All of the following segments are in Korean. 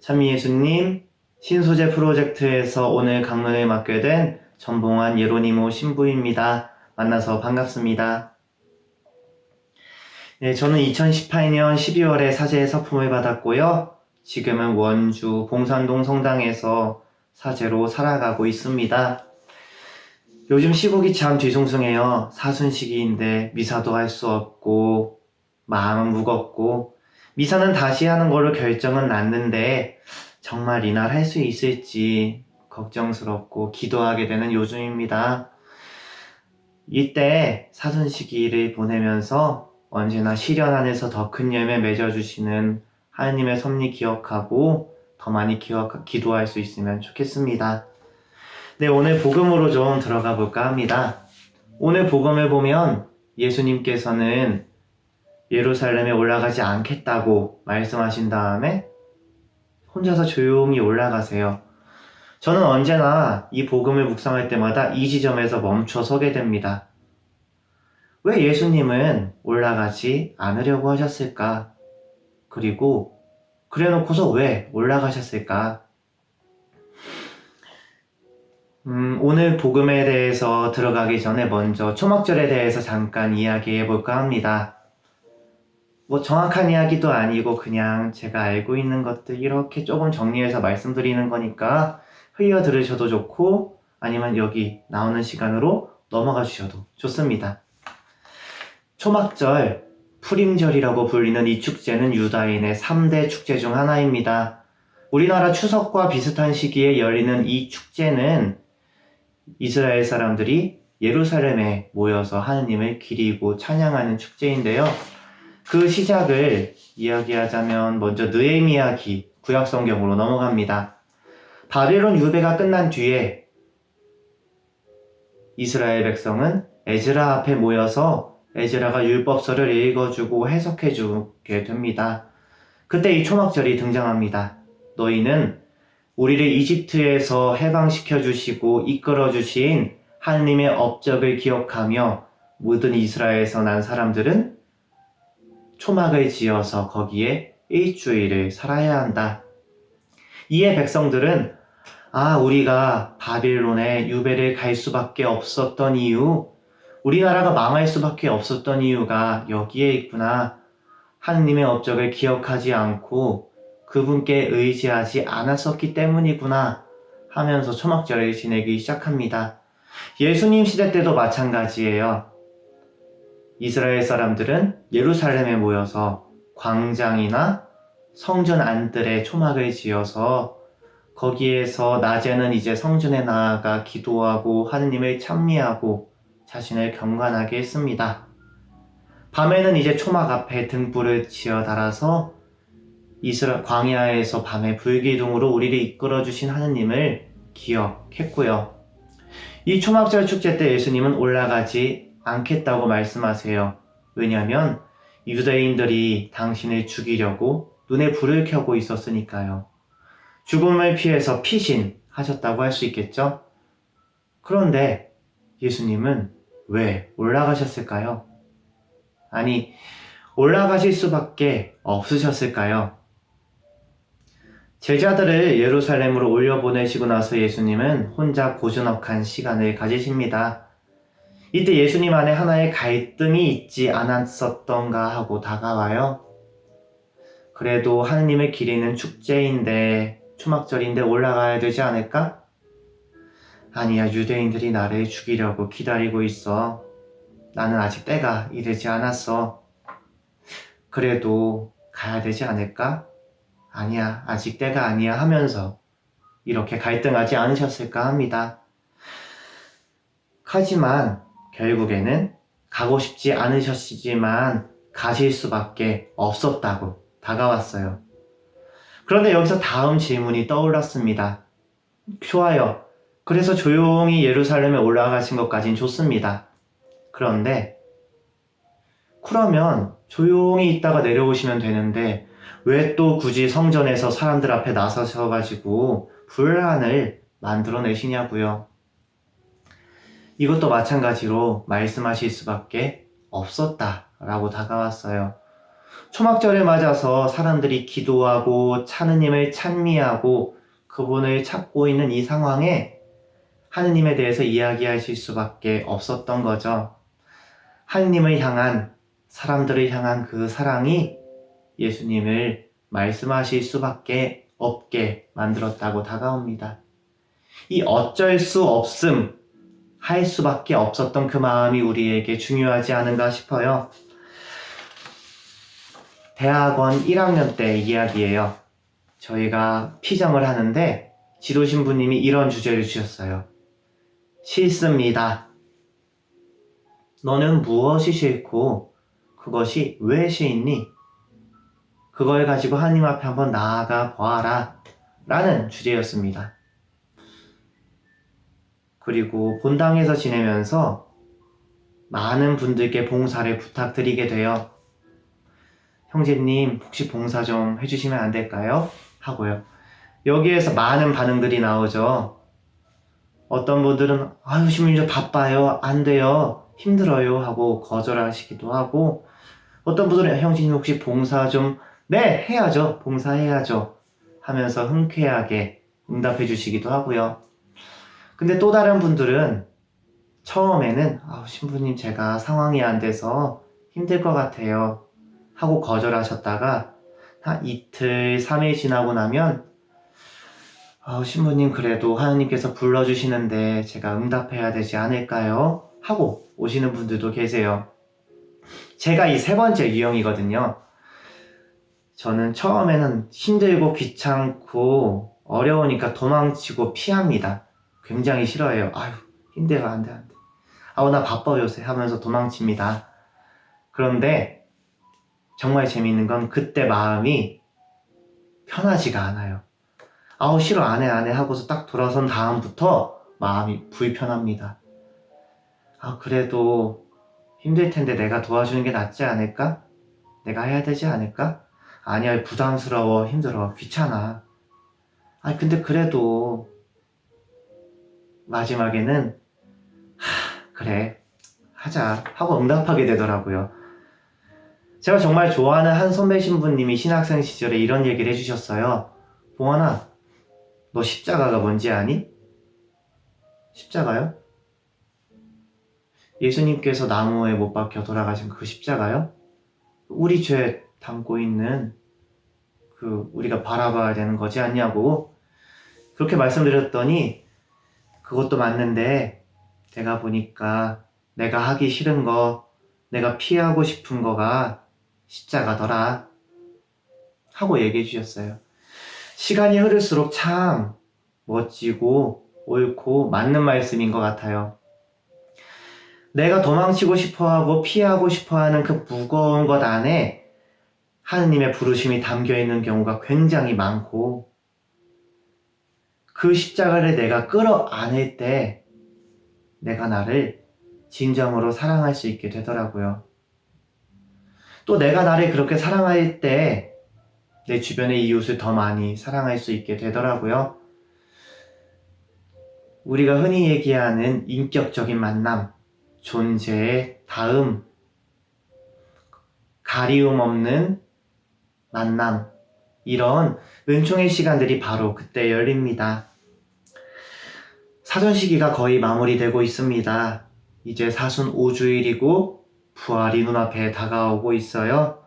참 예수님 신소재 프로젝트에서 오늘 강론을 맡게 된 전봉환 예로니모 신부입니다. 만나서 반갑습니다. 네, 저는 2018년 12월에 사제의 서품을 받았고요. 지금은 원주 봉산동 성당에서 사제로 살아가고 있습니다. 요즘 시국이 참 뒤숭숭해요. 사순시기인데 미사도 할 수 없고 마음은 무겁고 미사는 다시 하는 걸로 결정은 났는데 정말 이날 할 수 있을지 걱정스럽고 기도하게 되는 요즘입니다. 이때 사순시기를 보내면서 언제나 시련 안에서 더 큰 열매 맺어주시는 하느님의 섭리 기억하고 더 많이 기도할 수 있으면 좋겠습니다. 네, 오늘 복음으로 좀 들어가 볼까 합니다. 오늘 복음을 보면 예수님께서는 예루살렘에 올라가지 않겠다고 말씀하신 다음에 혼자서 조용히 올라가세요. 저는 언제나 이 복음을 묵상할 때마다 이 지점에서 멈춰 서게 됩니다. 왜 예수님은 올라가지 않으려고 하셨을까? 그리고 그래놓고서 왜 올라가셨을까? 오늘 복음에 대해서 들어가기 전에 먼저 초막절에 대해서 잠깐 이야기해 볼까 합니다. 정확한 이야기도 아니고 그냥 제가 알고 있는 것들 이렇게 조금 정리해서 말씀드리는 거니까 흘려 들으셔도 좋고 아니면 여기 나오는 시간으로 넘어가 주셔도 좋습니다. 초막절, 푸림절이라고 불리는 이 축제는 유다인의 3대 축제 중 하나입니다. 우리나라 추석과 비슷한 시기에 열리는 이 축제는 이스라엘 사람들이 예루살렘에 모여서 하느님을 기리고 찬양하는 축제인데요. 그 시작을 이야기하자면 먼저 느헤미야기 구약성경으로 넘어갑니다. 바벨론 유배가 끝난 뒤에 이스라엘 백성은 에즈라 앞에 모여서 에즈라가 율법서를 읽어주고 해석해주게 됩니다. 그때 이 초막절이 등장합니다. 너희는 우리를 이집트에서 해방시켜 주시고 이끌어 주신 하느님의 업적을 기억하며 모든 이스라엘에서 난 사람들은 초막을 지어서 거기에 일주일을 살아야 한다. 이에 백성들은 우리가 바빌론에 유배를 갈 수밖에 없었던 이유, 우리나라가 망할 수밖에 없었던 이유가 여기에 있구나. 하느님의 업적을 기억하지 않고 그분께 의지하지 않았었기 때문이구나 하면서 초막절을 지내기 시작합니다. 예수님 시대 때도 마찬가지예요. 이스라엘 사람들은 예루살렘에 모여서 광장이나 성전 안뜰에 초막을 지어서 거기에서 낮에는 이제 성전에 나아가 기도하고 하느님을 찬미하고 자신을 경건하게 했습니다. 밤에는 이제 초막 앞에 등불을 지어 달아서 광야에서 밤에 불기둥으로 우리를 이끌어주신 하느님을 기억했고요. 이 초막절 축제 때 예수님은 올라가지 않겠다고 말씀하세요. 왜냐하면 유대인들이 당신을 죽이려고 눈에 불을 켜고 있었으니까요. 죽음을 피해서 피신하셨다고 할 수 있겠죠? 그런데 예수님은 왜 올라가셨을까요? 아니, 올라가실 수밖에 없으셨을까요? 제자들을 예루살렘으로 올려보내시고 나서 예수님은 혼자 고즈넉한 시간을 가지십니다. 이때 예수님 안에 하나의 갈등이 있지 않았었던가 하고 다가와요. 그래도 하느님을 기리는 축제인데, 초막절인데 올라가야 되지 않을까? 아니야, 유대인들이 나를 죽이려고 기다리고 있어. 나는 아직 때가 이르지 않았어. 그래도 가야 되지 않을까? 아니야, 아직 때가 아니야 하면서 이렇게 갈등하지 않으셨을까 합니다. 하지만 결국에는 가고 싶지 않으셨지만 가실 수밖에 없었다고 다가왔어요. 그런데 여기서 다음 질문이 떠올랐습니다. 좋아요. 그래서 조용히 예루살렘에 올라가신 것까진 좋습니다. 그런데 그러면 조용히 있다가 내려오시면 되는데 왜 또 굳이 성전에서 사람들 앞에 나서셔가지고 분란을 만들어내시냐고요. 이것도 마찬가지로 말씀하실 수밖에 없었다라고 다가왔어요. 초막절을 맞아서 사람들이 기도하고 하느님을 찬미하고 그분을 찾고 있는 이 상황에 하느님에 대해서 이야기하실 수밖에 없었던 거죠. 하느님을 향한, 사람들을 향한 그 사랑이 예수님을 말씀하실 수밖에 없게 만들었다고 다가옵니다. 이 어쩔 수 없음, 할 수밖에 없었던 그 마음이 우리에게 중요하지 않은가 싶어요. 대학원 1학년 때 이야기예요. 저희가 피점을 하는데 지도 신부님이 이런 주제를 주셨어요. 싫습니다. 너는 무엇이 싫고 그것이 왜 싫니? 그걸 가지고 하나님 앞에 한번 나아가 보아라 라는 주제였습니다. 그리고 본당에서 지내면서 많은 분들께 봉사를 부탁드리게 돼요. 형제님 혹시 봉사 좀 해주시면 안 될까요? 하고요. 여기에서 많은 반응들이 나오죠. 어떤 분들은 아유 신부님 저 바빠요, 안 돼요, 힘들어요 하고 거절하시기도 하고, 어떤 분들은 형제님 혹시 봉사 좀, 네 해야죠, 봉사해야죠 하면서 흔쾌하게 응답해 주시기도 하고요. 근데 또 다른 분들은 처음에는 신부님 제가 상황이 안 돼서 힘들 것 같아요 하고 거절하셨다가 한 이틀, 3일 지나고 나면 신부님 그래도 하나님께서 불러주시는데 제가 응답해야 되지 않을까요? 하고 오시는 분들도 계세요. 제가 이 세 번째 유형이거든요. 저는 처음에는 힘들고 귀찮고 어려우니까 도망치고 피합니다. 굉장히 싫어해요. 아유 힘들어, 안 돼. 나 바빠 요새 하면서 도망칩니다. 그런데 정말 재미있는 건 그때 마음이 편하지가 않아요. 싫어, 안 해 하고서 딱 돌아선 다음부터 마음이 불편합니다. 그래도 힘들 텐데 내가 도와주는 게 낫지 않을까? 내가 해야 되지 않을까? 아니야, 부담스러워, 힘들어, 귀찮아. 근데 그래도 마지막에는 그래, 하자 하고 응답하게 되더라고요. 제가 정말 좋아하는 한 선배 신부님이 신학생 시절에 이런 얘기를 해주셨어요. 봉환아, 너 십자가가 뭔지 아니? 십자가요? 예수님께서 나무에 못 박혀 돌아가신 그 십자가요? 우리 죄 담고 있는 우리가 바라봐야 되는 거지 않냐고 그렇게 말씀드렸더니, 그것도 맞는데 내가 보니까 내가 하기 싫은 거, 내가 피하고 싶은 거가 십자가더라 하고 얘기해 주셨어요. 시간이 흐를수록 참 멋지고 옳고 맞는 말씀인 것 같아요. 내가 도망치고 싶어하고 피하고 싶어하는 그 무거운 것 안에 하느님의 부르심이 담겨있는 경우가 굉장히 많고, 그 십자가를 내가 끌어안을 때 내가 나를 진정으로 사랑할 수 있게 되더라고요. 또 내가 나를 그렇게 사랑할 때 내 주변의 이웃을 더 많이 사랑할 수 있게 되더라고요. 우리가 흔히 얘기하는 인격적인 만남, 존재의 닿음, 가리움 없는 만남, 이런 은총의 시간들이 바로 그때 열립니다. 사순 시기가 거의 마무리되고 있습니다. 이제 사순 5주일이고 부활이 눈앞에 다가오고 있어요.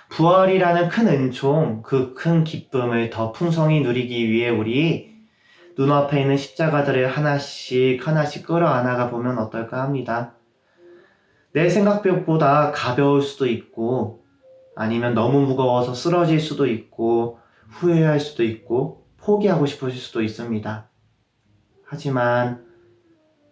부활이라는 큰 은총, 그 큰 기쁨을 더 풍성히 누리기 위해 우리 눈앞에 있는 십자가들을 하나씩 하나씩 끌어안아가 보면 어떨까 합니다. 내 생각보다 가벼울 수도 있고, 아니면 너무 무거워서 쓰러질 수도 있고, 후회할 수도 있고, 포기하고 싶으실 수도 있습니다. 하지만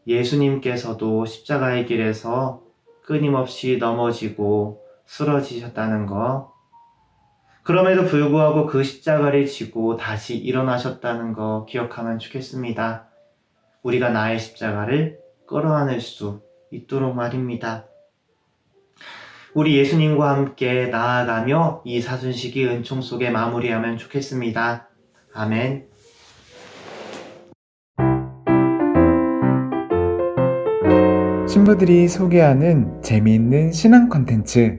예수님께서도 십자가의 길에서 끊임없이 넘어지고 쓰러지셨다는 거, 그럼에도 불구하고 그 십자가를 지고 다시 일어나셨다는 거 기억하면 좋겠습니다. 우리가 나의 십자가를 끌어안을 수 있도록 말입니다. 우리 예수님과 함께 나아가며 이 사순시기 은총 속에 마무리하면 좋겠습니다. 아멘. 신부들이 소개하는 재미있는 신앙 콘텐츠